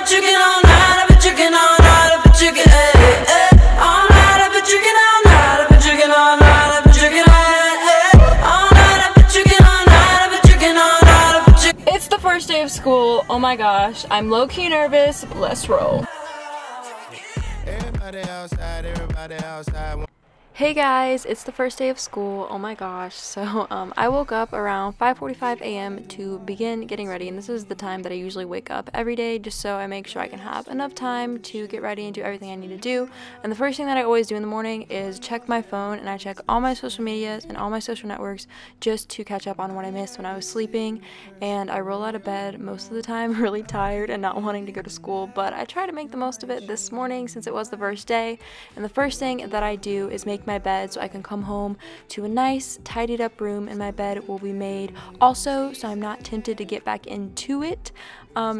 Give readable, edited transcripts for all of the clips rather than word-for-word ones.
been tricking all night, I've been tricking all night, I've been tricking, all night, I've been tricking all night, I've been tricking all night, I've been tricking all night, I've been tricking all night, I've been tricking all night, I've been tricking. It's the first day of school. Oh my gosh, I'm low-key nervous. Let's roll. Everybody outside, everybody outside. Hey guys, it's the first day of school. Oh my gosh. So I woke up around 5:45 a.m. to begin getting ready, and this is the time that I usually wake up every day just so I make sure I can have enough time to get ready and do everything I need to do. And the first thing that I always do in the morning is check my phone, and I check all my social medias and all my social networks just to catch up on what I missed when I was sleeping. And I roll out of bed most of the time really tired and not wanting to go to school, but I try to make the most of it this morning since it was the first day. And the first thing that I do is make my bed so I can come home to a nice tidied up room, and my bed will be made also so I'm not tempted to get back into it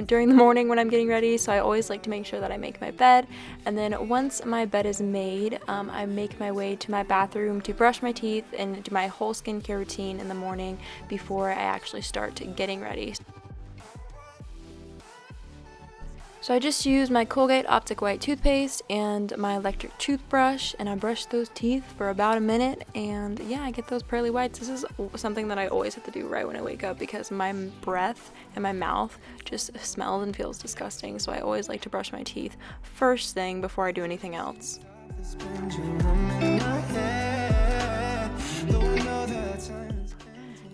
during the morning when I'm getting ready. So I always like to make sure that I make my bed, and then once my bed is made, I make my way to my bathroom to brush my teeth and do my whole skincare routine in the morning before I actually start getting ready. So I just use my Colgate Optic White toothpaste and my electric toothbrush, and I brush those teeth for about a minute, and yeah, I get those pearly whites. This is something that I always have to do right when I wake up because my breath and my mouth just smells and feels disgusting, so I always like to brush my teeth first thing before I do anything else.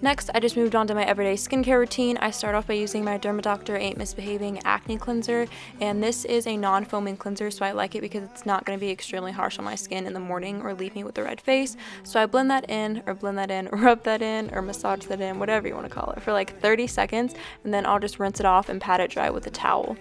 Next, I just moved on to my everyday skincare routine. I start off by using my Dermadoctor Ain't Misbehaving Acne Cleanser, and this is a non-foaming cleanser, so I like it because it's not going to be extremely harsh on my skin in the morning or leave me with a red face. So I blend that in, rub that in, or massage that in, whatever you want to call it, for like 30 seconds, and then I'll just rinse it off and pat it dry with a towel.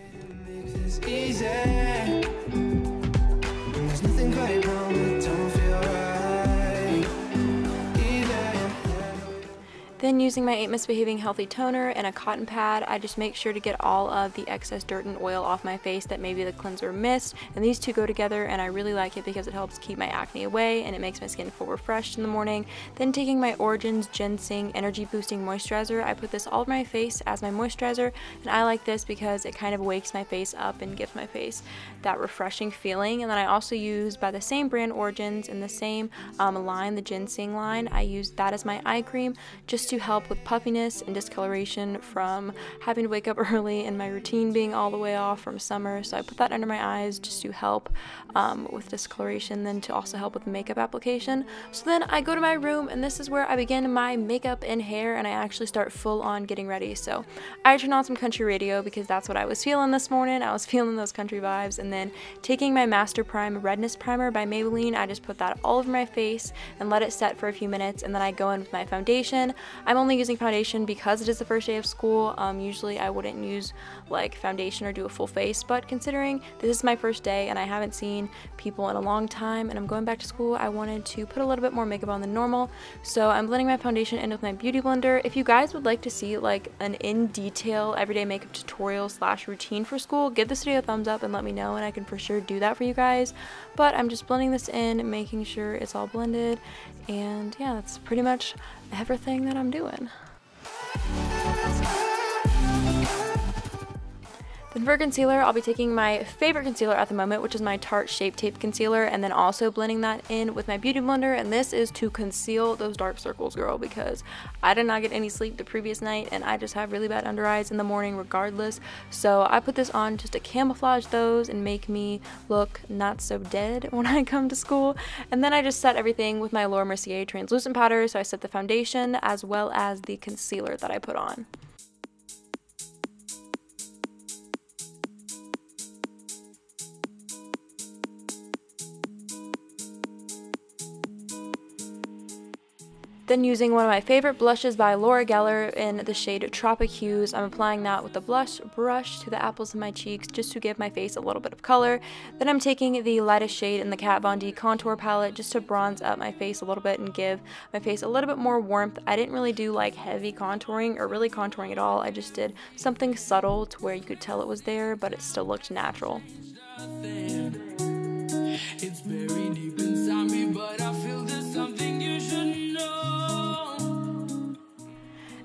Then using my Ain't Misbehaving Healthy Toner and a cotton pad, I just make sure to get all of the excess dirt and oil off my face that maybe the cleanser missed, and these two go together, and I really like it because it helps keep my acne away and it makes my skin feel refreshed in the morning. Then taking my Origins Ginseng Energy Boosting Moisturizer, I put this all over my face as my moisturizer, and I like this because it kind of wakes my face up and gives my face that refreshing feeling. And then I also use, by the same brand, Origins, in the same line, the Ginseng line, I use that as my eye cream just to help with puffiness and discoloration from having to wake up early and my routine being all the way off from summer. So I put that under my eyes just to help with discoloration, then to also help with makeup application. So then I go to my room, and this is where I begin my makeup and hair, and I actually start full on getting ready. So I turn on some country radio because that's what I was feeling this morning. I was feeling those country vibes, and then taking my Master Prime Redness Primer by Maybelline, I just put that all over my face and let it set for a few minutes, and then I go in with my foundation. I'm only using foundation because it is the first day of school. Usually I wouldn't use like foundation or do a full face, but considering this is my first day and I haven't seen people in a long time and I'm going back to school, I wanted to put a little bit more makeup on than normal. So I'm blending my foundation in with my beauty blender. If you guys would like to see like an in-detail everyday makeup tutorial / routine for school, give this video a thumbs up and let me know, and I can for sure do that for you guys. But I'm just blending this in, making sure it's all blended, and yeah, that's pretty much everything that I'm doing. Then for concealer, I'll be taking my favorite concealer at the moment, which is my Tarte Shape Tape Concealer, and then also blending that in with my beauty blender, and this is to conceal those dark circles, girl, because I did not get any sleep the previous night and I just have really bad under eyes in the morning regardless. So I put this on just to camouflage those and make me look not so dead when I come to school. And then I just set everything with my Laura Mercier translucent powder, so I set the foundation as well as the concealer that I put on. Then using one of my favorite blushes by Laura Geller in the shade Tropic Hues, I'm applying that with the blush brush to the apples of my cheeks just to give my face a little bit of color. Then I'm taking the lightest shade in the Kat Von D contour palette just to bronze up my face a little bit and give my face a little bit more warmth. I didn't really do like heavy contouring or really contouring at all. I just did something subtle to where you could tell it was there, but it still looked natural. It's very deep inside me, but I feel there's something you should know.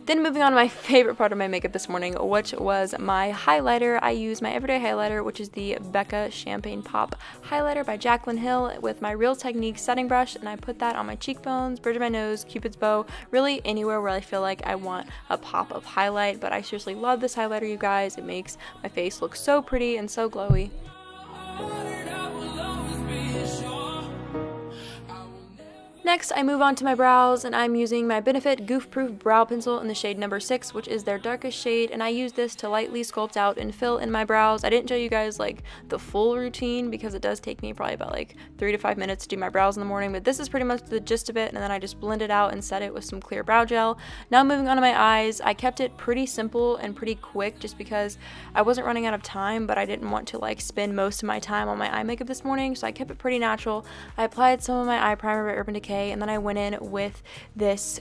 Then moving on to my favorite part of my makeup this morning, which was my highlighter. I use my everyday highlighter, which is the Becca Champagne Pop highlighter by Jaclyn Hill with my Real Technique setting brush, and I put that on my cheekbones, bridge of my nose, Cupid's bow, really anywhere where I feel like I want a pop of highlight. But I seriously love this highlighter, you guys. It makes my face look so pretty and so glowy. Next, I move on to my brows, and I'm using my Benefit Goof Proof Brow Pencil in the shade number 6, which is their darkest shade, and I use this to lightly sculpt out and fill in my brows. I didn't show you guys like the full routine because it does take me probably about like 3 to 5 minutes to do my brows in the morning, but this is pretty much the gist of it, and then I just blend it out and set it with some clear brow gel. Now moving on to my eyes, I kept it pretty simple and pretty quick just because I wasn't running out of time, but I didn't want to like spend most of my time on my eye makeup this morning, so I kept it pretty natural. I applied some of my eye primer by Urban Decay, and then I went in with this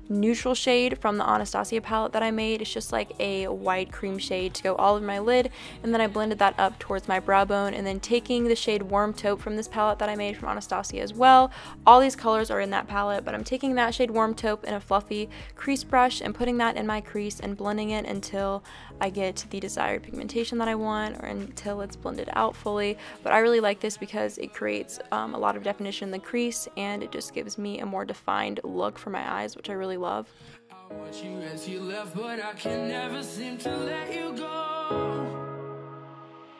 neutral shade from the Anastasia palette that I made. It's just like a white cream shade to go all over my lid, and then I blended that up towards my brow bone, and then taking the shade Warm Taupe from this palette that I made from Anastasia as well. All these colors are in that palette, but I'm taking that shade Warm Taupe in a fluffy crease brush and putting that in my crease and blending it until I get the desired pigmentation that I want, or until it's blended out fully. But I really like this because it creates a lot of definition in the crease, and it just gives me a more defined look for my eyes, which I really love. I watch you as you left, but I can never seem to let you go.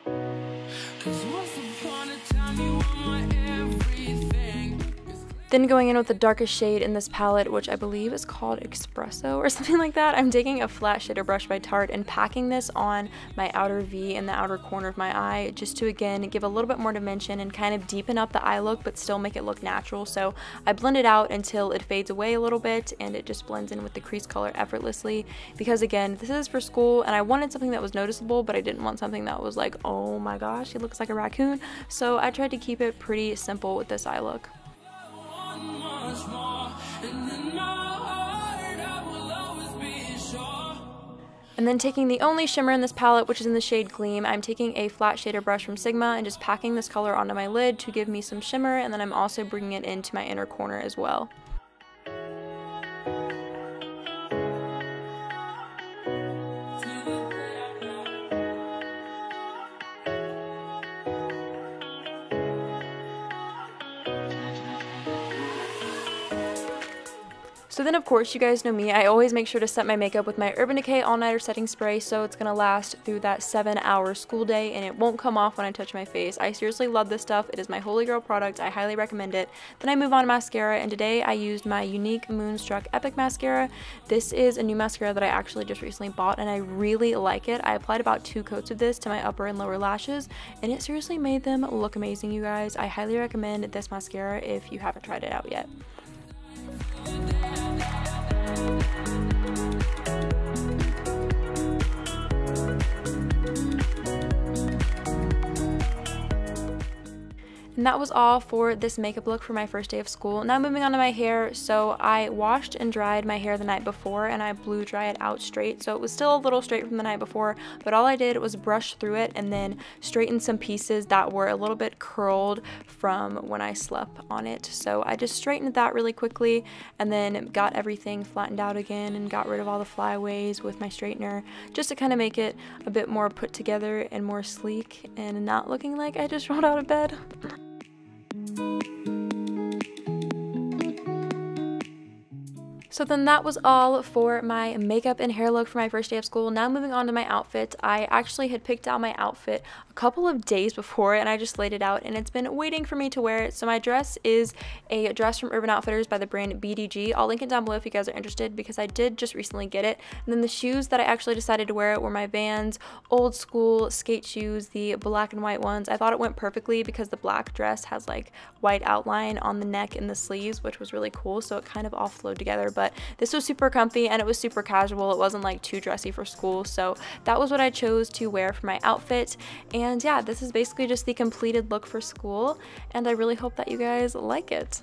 'Cause once upon a time you were my everything. Then going in with the darkest shade in this palette, which I believe is called Espresso or something like that, I'm taking a flat shader brush by Tarte and packing this on my outer V in the outer corner of my eye, just to again give a little bit more dimension and kind of deepen up the eye look but still make it look natural. So I blend it out until it fades away a little bit and it just blends in with the crease color effortlessly, because again, this is for school and I wanted something that was noticeable, but I didn't want something that was like, oh my gosh, he looks like a raccoon. So I tried to keep it pretty simple with this eye look. And then taking the only shimmer in this palette, which is in the shade Gleam, I'm taking a flat shader brush from Sigma and just packing this color onto my lid to give me some shimmer, and then I'm also bringing it into my inner corner as well. So then of course, you guys know me, I always make sure to set my makeup with my Urban Decay All Nighter Setting Spray, so it's going to last through that 7-hour school day and it won't come off when I touch my face. I seriously love this stuff. It is my holy grail product. I highly recommend it. Then I move on to mascara, and today I used my Unique Moonstruck Epic Mascara. This is a new mascara that I actually just recently bought and I really like it. I applied about 2 coats of this to my upper and lower lashes and it seriously made them look amazing, you guys. I highly recommend this mascara if you haven't tried it out yet. And that was all for this makeup look for my first day of school. Now moving on to my hair. So I washed and dried my hair the night before and I blew dry it out straight. So it was still a little straight from the night before, but all I did was brush through it and then straighten some pieces that were a little bit curled from when I slept on it. So I just straightened that really quickly and then got everything flattened out again and got rid of all the flyaways with my straightener, just to kind of make it a bit more put together and more sleek and not looking like I just rolled out of bed. So then that was all for my makeup and hair look for my first day of school. Now moving on to my outfit. I actually had picked out my outfit a couple of days before and I just laid it out and it's been waiting for me to wear it. So my dress is a dress from Urban Outfitters by the brand BDG. I'll link it down below if you guys are interested because I did just recently get it. And then the shoes that I actually decided to wear were my Vans old school skate shoes, the black and white ones. I thought it went perfectly because the black dress has like white outline on the neck and the sleeves, which was really cool. So it kind of all flowed together. But this was super comfy and it was super casual. It wasn't like too dressy for school. So that was what I chose to wear for my outfit. And yeah, this is basically just the completed look for school. And I really hope that you guys like it.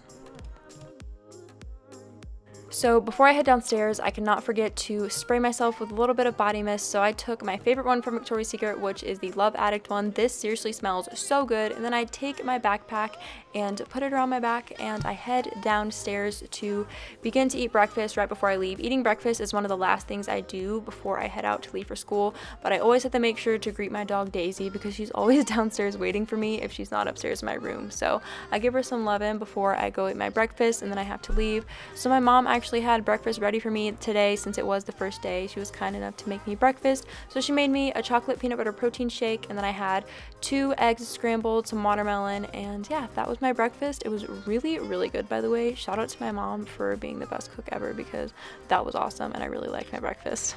So before I head downstairs, I cannot forget to spray myself with a little bit of body mist. So I took my favorite one from Victoria's Secret, which is the Love Addict one. This seriously smells so good. And then I take my backpack and put it around my back, and I head downstairs to begin to eat breakfast right before I leave. Eating breakfast is one of the last things I do before I head out to leave for school, but I always have to make sure to greet my dog Daisy because she's always downstairs waiting for me if she's not upstairs in my room. So I give her some lovin' before I go eat my breakfast, and then I have to leave. So my mom actually had breakfast ready for me today since it was the first day. She was kind enough to make me breakfast. So she made me a chocolate peanut butter protein shake, and then I had 2 eggs scrambled, some watermelon, and yeah, that was my breakfast. It was really, really good, by the way. Shout out to my mom for being the best cook ever because that was awesome and I really liked my breakfast.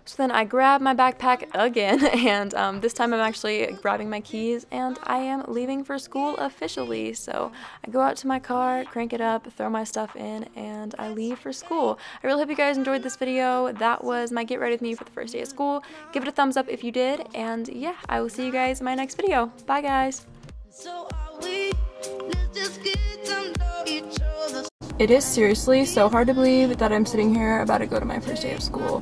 So then I grab my backpack again, and this time I'm actually grabbing my keys and I am leaving for school officially. So I go out to my car, crank it up, throw my stuff in, and I leave for school. I really hope you guys enjoyed this video. That was my get ready with me for the first day of school. Give it a thumbs up if you did, and yeah, I will see you guys in my next video. Bye guys! It is seriously so hard to believe that I'm sitting here about to go to my first day of school.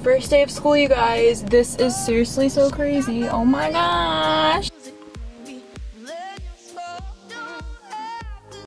First day of school, you guys. This is seriously so crazy. Oh my gosh.